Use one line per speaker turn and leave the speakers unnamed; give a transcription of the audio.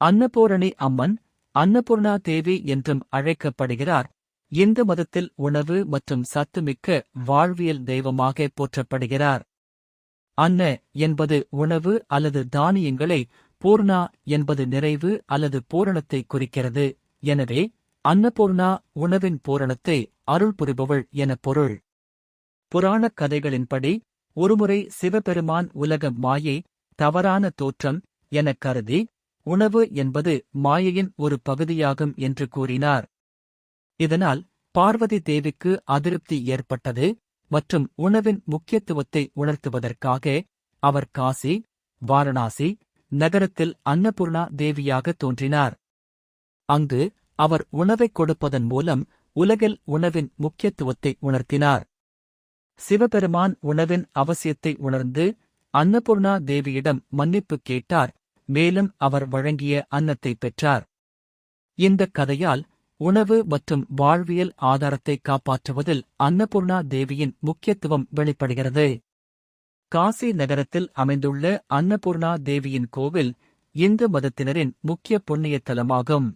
அன்னபூரணி அம்மன், அன்னபூர்ணா தேவி என்றும் அழைக்கப்படுகிறார். இந்து மதத்தில் உணவு மற்றும் சத்துமிக்க வாழ்வியல் தெய்வமாக போற்றப்படுகிறார். அன்ன என்பது உணவு அல்லது தானியங்களை, பூர்ணா என்பது நிறைவு அல்லது பூரணத்தை குறிக்கிறது. எனவே அன்னபூர்ணா உணவின் பூரணத்தை அருள் புரிபவள் என பொருள். புராணக் கதைகளின்படி ஒருமுறை சிவபெருமான் உலக மாயை, தவறான தோற்றம் எனக் கருதி உணவு என்பது மாயையின் ஒரு பகுதியாகும் என்று கூறினார். இதனால் பார்வதி தேவிக்கு அதிருப்தி ஏற்பட்டது மற்றும் உணவின் முக்கியத்துவத்தை உணர்த்துவதற்காக அவர் காசி, வாரணாசி நகரத்தில் அன்னபூர்ணா தேவியாக தோன்றினார். அங்கு அவர் உணவைக் கொடுப்பதன் மூலம் உலகில் உணவின் முக்கியத்துவத்தை உணர்த்தினார். சிவபெருமான் உணவின் அவசியத்தை உணர்ந்து அன்னபூர்ணா தேவியிடம் மன்னிப்பு கேட்டார், மேலும் அவர் வழங்கிய அன்னத்தை பெற்றார். இந்தக் கதையால் உணவு மற்றும் வாழ்வியல் ஆதாரத்தை காப்பாற்றுவதில் அன்னபூர்ணா தேவியின் முக்கியத்துவம் வெளிப்படுகிறது. காசி நகரத்தில் அமைந்துள்ள அன்னபூர்ணா தேவியின் கோவில் இந்து மதத்தினரின் முக்கிய புண்ணிய தலமாகும்.